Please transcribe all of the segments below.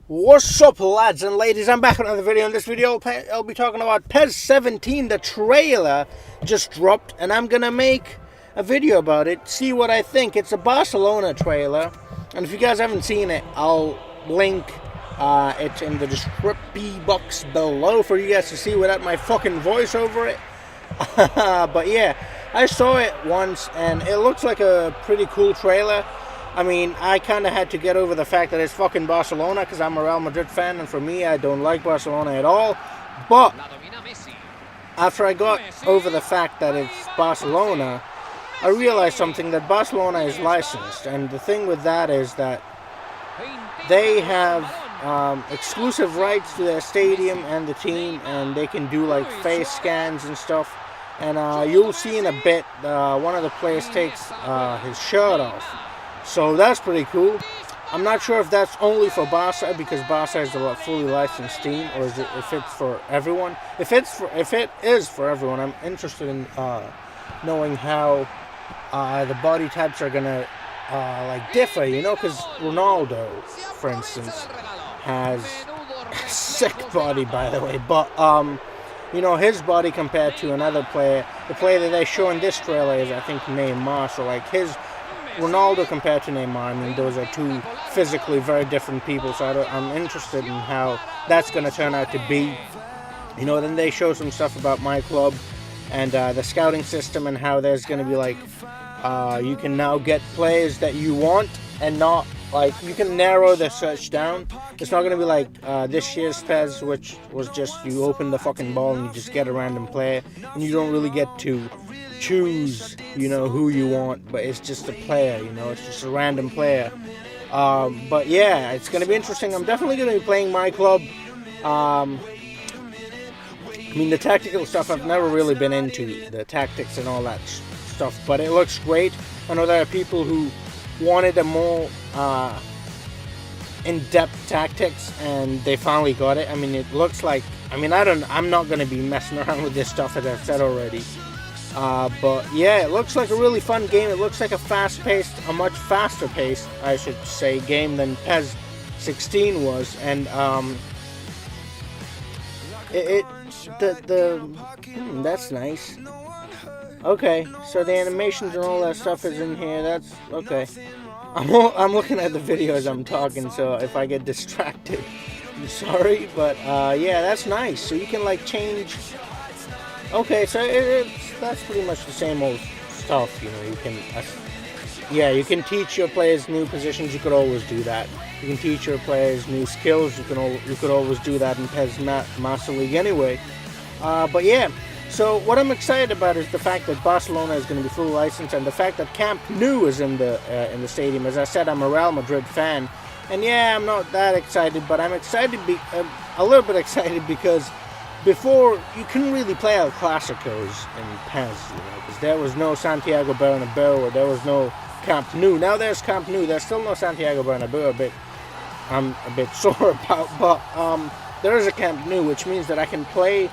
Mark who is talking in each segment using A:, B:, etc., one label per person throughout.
A: What's up, lads and ladies? I'm back with another video. In this video, I'll be talking about PES 17. The trailer just dropped, and I'm gonna make a video about it, see what I think. It's a Barcelona trailer, and if you guys haven't seen it, I'll link it in the description box below for you guys to see without my fucking voice over it. But yeah, I saw it once, and it looks like a pretty cool trailer. I mean, I kind of had to get over the fact that it's fucking Barcelona because I'm a Real Madrid fan, and for me, I don't like Barcelona at all. But after I got over the fact that it's Barcelona, I realized something, that Barcelona is licensed, and the thing with that is that they have exclusive rights to their stadium and the team, and they can do like face scans and stuff. And you'll see in a bit, one of the players takes his shirt off. So that's pretty cool. I'm not sure if that's only for Barca, because Barca is a fully licensed team, or is it, if it's for everyone. If it is for everyone, I'm interested in knowing how the body types are gonna like differ. You know, because Ronaldo, for instance, has a sick body, by the way, but you know, his body compared to another player, the player that they show in this trailer is, I think, Neymar. So like his Ronaldo compared to Neymar, I mean, those are two physically very different people, so I'm interested in how that's going to turn out to be. You know, then they show some stuff about my club and the scouting system, and how there's going to be like, you can now get players that you want, and not like, you can narrow the search down. It's not going to be like this year's PES, which was just you open the fucking ball and you just get a random player, and you don't really get to choose, you know, who you want, but it's just a player, you know, it's just a random player. But yeah, it's going to be interesting. I'm definitely going to be playing my club. I mean, the tactical stuff, I've never really been into the tactics and all that stuff, but it looks great. I know there are people who wanted a more in-depth tactics, and they finally got it. I mean, it looks like, I mean, I'm not going to be messing around with this stuff, as I've said already. But yeah, it looks like a really fun game. It looks like a much faster paced, I should say, game than PES 16 was. And that's nice. Okay, so the animations and all that stuff is in here. That's okay. I'm looking at the video as I'm talking, so if I get distracted, I'm sorry. But yeah, that's nice. So you can like change. Okay, so that's pretty much the same old stuff, you know. You can, you can teach your players new positions. You could always do that. You can teach your players new skills. You could always do that in PES Master League anyway. But yeah, so what I'm excited about is the fact that Barcelona is going to be full licensed, and the fact that Camp Nou is in the stadium. As I said, I'm a Real Madrid fan, and yeah, I'm not that excited, but I'm excited. A little bit excited because before, you couldn't really play El Clásicos in PES, you know, because there was no Santiago Bernabeu, or there was no Camp Nou. Now there's Camp Nou. There's still no Santiago Bernabeu. I'm a bit sore about, but there is a Camp Nou, which means that I can play.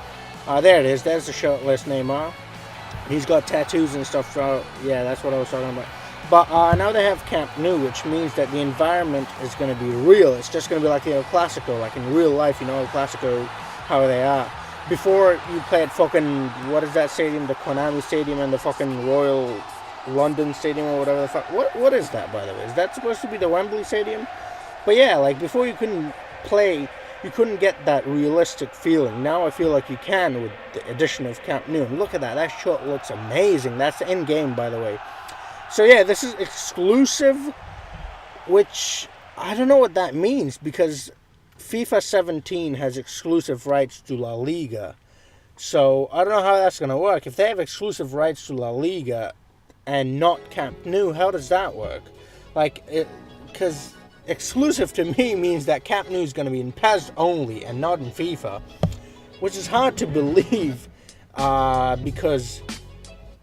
A: There it is. There's the shirtless Neymar. He's got tattoos and stuff. So yeah, that's what I was talking about. But now they have Camp Nou, which means that the environment is going to be real. It's just going to be like the El Clásico, like in real life, you know, El Clásico, how they are. Before, you played fucking, what is that stadium? The Konami Stadium and the fucking Royal London Stadium, or whatever the fuck. What is that, by the way? Is that supposed to be the Wembley Stadium? But yeah, like before, you couldn't play, you couldn't get that realistic feeling. Now I feel like you can with the addition of Camp Nou. And look at that. That shot looks amazing. That's in-game, by the way. So yeah, this is exclusive, which I don't know what that means, because FIFA 17 has exclusive rights to La Liga. So I don't know how that's going to work. If they have exclusive rights to La Liga and not Camp Nou, how does that work? Like, because exclusive to me means that Camp Nou is going to be in PES only and not in FIFA, which is hard to believe, because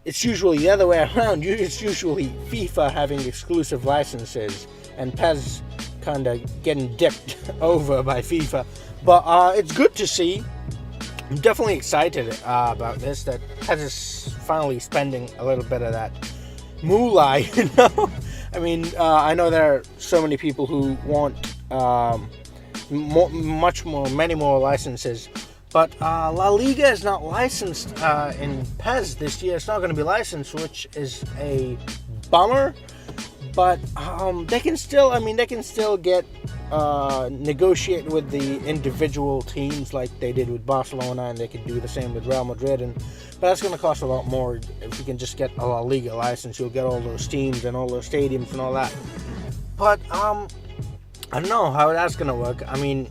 A: it's usually the other way around. It's usually FIFA having exclusive licenses and PES kind of getting dipped over by FIFA. But it's good to see. I'm definitely excited about this, that PES is finally spending a little bit of that moolah, you know. I mean, I know there are so many people who want many more licenses. But La Liga is not licensed in PES this year. It's not going to be licensed, which is a bummer. But they can still get negotiate with the individual teams like they did with Barcelona, and they can do the same with Real Madrid. But that's going to cost a lot more. If you can just get a La Liga license, you'll get all those teams and all those stadiums and all that. But I don't know how that's going to work. I mean,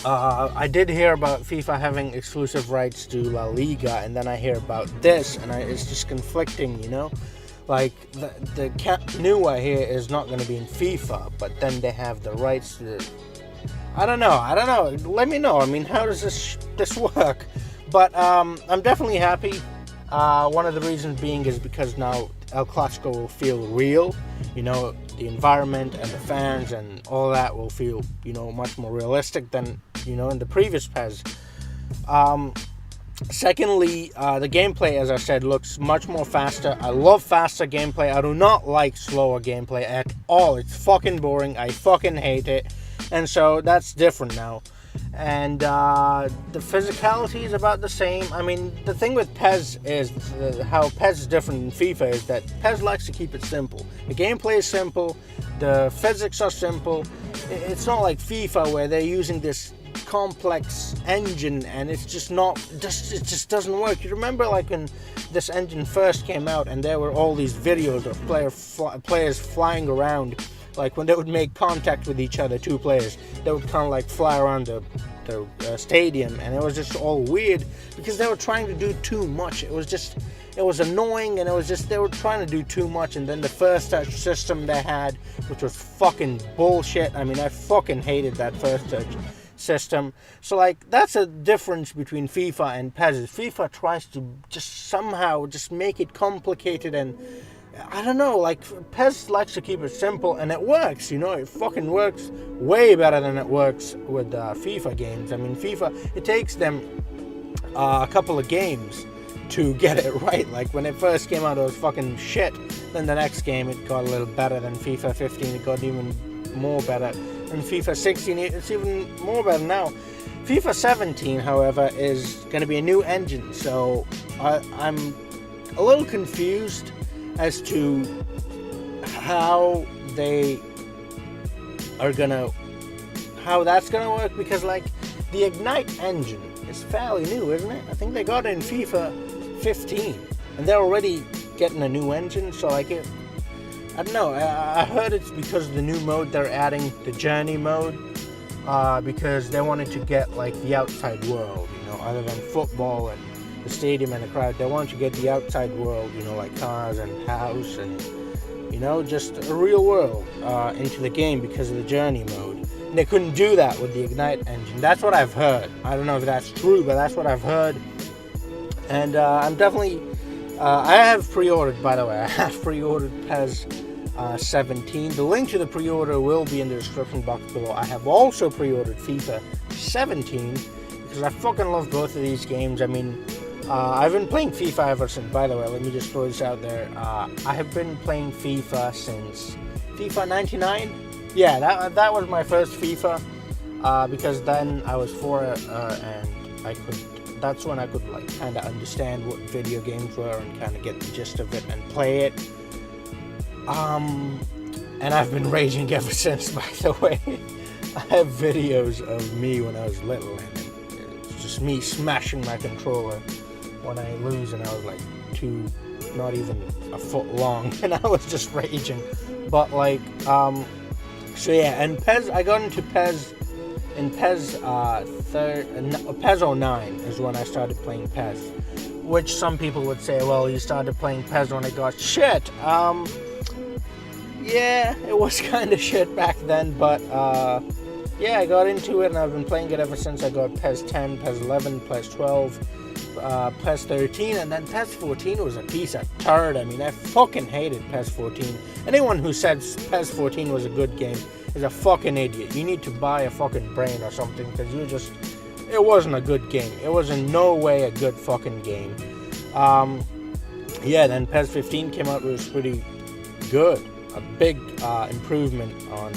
A: I did hear about FIFA having exclusive rights to La Liga, and then I hear about this, and it's just conflicting, you know? Like, the Camp Nou I hear is not going to be in FIFA, but then they have the rights to... I don't know. Let me know. I mean, how does this work? But I'm definitely happy. One of the reasons being is because now El Clasico will feel real. You know, the environment and the fans and all that will feel, you know, much more realistic than, you know, in the previous PES. Secondly, the gameplay, as I said, looks much more faster. I love faster gameplay. I do not like slower gameplay at all. It's fucking boring. I fucking hate it. And so that's different now. And the physicality is about the same. I mean, the thing with PES is how PES is different than FIFA is that PES likes to keep it simple. The gameplay is simple. The physics are simple. It's not like FIFA where they're using this complex engine and it's just it just doesn't work. You remember like when this engine first came out and there were all these videos of players flying around, like when they would make contact with each other, two players, they would kind of like fly around the stadium, and it was just all weird because they were trying to do too much. It was annoying, and it was just they were trying to do too much. And then the first touch system they had, which was fucking bullshit. I mean, I fucking hated that first touch system. So like that's a difference between FIFA and PES. FIFA tries to just somehow just make it complicated, and I don't know, like PES likes to keep it simple, and it works, you know, it fucking works way better than it works with FIFA games. I mean, FIFA, it takes them a couple of games to get it right. Like when it first came out, it was fucking shit. Then the next game, it got a little better. Than FIFA 15, it got even more better. And FIFA 16, it's even more better now. FIFA 17, however, is going to be a new engine, so I'm a little confused as to how that's gonna work, because like the Ignite engine is fairly new, isn't it? I think they got it in FIFA 15, and they're already getting a new engine. So like I don't know. I heard it's because of the new mode they're adding, the Journey mode, because they wanted to get like the outside world, you know, other than football and the stadium and the crowd. They want to get the outside world, you know, like cars and house and, you know, just a real world into the game because of the Journey mode. And they couldn't do that with the Ignite engine. That's what I've heard. I don't know if that's true, but that's what I've heard. And I'm definitely I have pre-ordered, by the way. I have pre-ordered PES 17. The link to the pre-order will be in the description box below. I have also pre-ordered FIFA 17 because I fucking love both of these games. I mean, I've been playing FIFA ever since, by the way, let me just throw this out there. I have been playing FIFA since FIFA 99. Yeah, that was my first FIFA, because then I was 4 and that's when I could like kind of understand what video games were and kind of get the gist of it and play it. And I've been raging ever since, by the way. I have videos of me when I was little, and it's just me smashing my controller when I lose, and I was like not even a foot long, and I was just raging. But like, so yeah, and PES, I got into PES in PES PES 09 is when I started playing PES, which some people would say, well, you started playing PES when it got shit. Yeah, it was kind of shit back then, but yeah, I got into it, and I've been playing it ever since. I got PES 10, PES 11, PES 12, PES 13, and then PES 14 was a piece of turd. I mean, I fucking hated PES 14. Anyone who said PES 14 was a good game is a fucking idiot. You need to buy a fucking brain or something, because it wasn't a good game. It was in no way a good fucking game. Yeah, then PES 15 came out, it was pretty good. A big improvement on,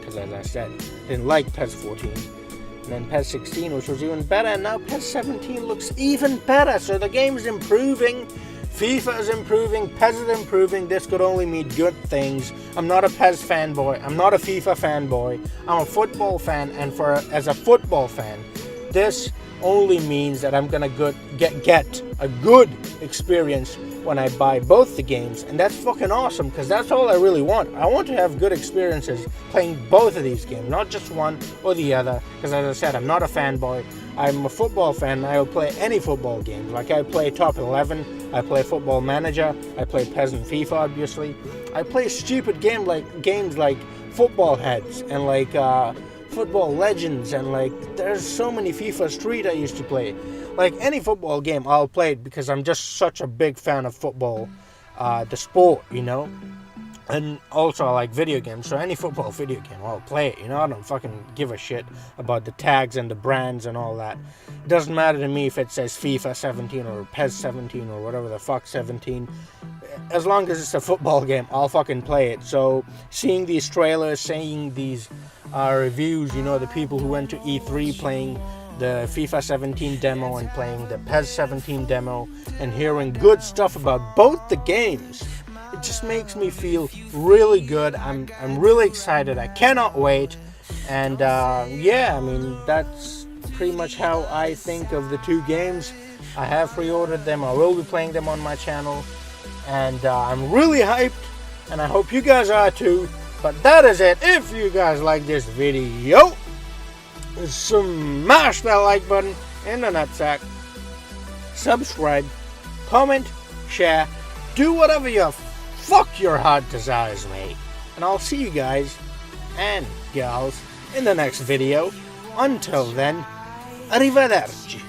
A: because as I said, didn't like PES 14. And then PES 16, which was even better, and now PES 17 looks even better. So the game's improving, FIFA is improving, PES is improving. This could only mean good things. I'm not a PES fanboy, I'm not a FIFA fanboy, I'm a football fan, and as a football fan, this only means that I'm gonna get a good experience when I buy both the games, and that's fucking awesome, because that's all I really want. I want to have good experiences playing both of these games, not just one or the other, because as I said, I'm not a fanboy. I'm a football fan, and I will play any football game. Like, I play Top 11, I play Football Manager, I play PES and FIFA, obviously. I play stupid games like Football Heads, and like Football Legends, and like there's so many FIFA Street I used to play. Like any football game, I'll play it because I'm just such a big fan of football, the sport, you know. And also I like video games, so any football video game, I'll play it, you know. I don't fucking give a shit about the tags and the brands and all that. It doesn't matter to me if it says FIFA 17 or PES 17 or whatever the fuck 17. As long as it's a football game, I'll fucking play it. So seeing these trailers, seeing these reviews, you know, the people who went to E3 playing the FIFA 17 demo and playing the PES 17 demo, and hearing good stuff about both the games, it just makes me feel really good. I'm really excited. I cannot wait. And yeah, I mean, that's pretty much how I think of the two games. I have pre-ordered them. I will be playing them on my channel, and I'm really hyped, and I hope you guys are too. But that is it. If you guys like this video, smash that like button in the nutsack, subscribe, comment, share, do whatever your fuck your heart desires, mate. And I'll see you guys and gals in the next video. Until then, arrivederci.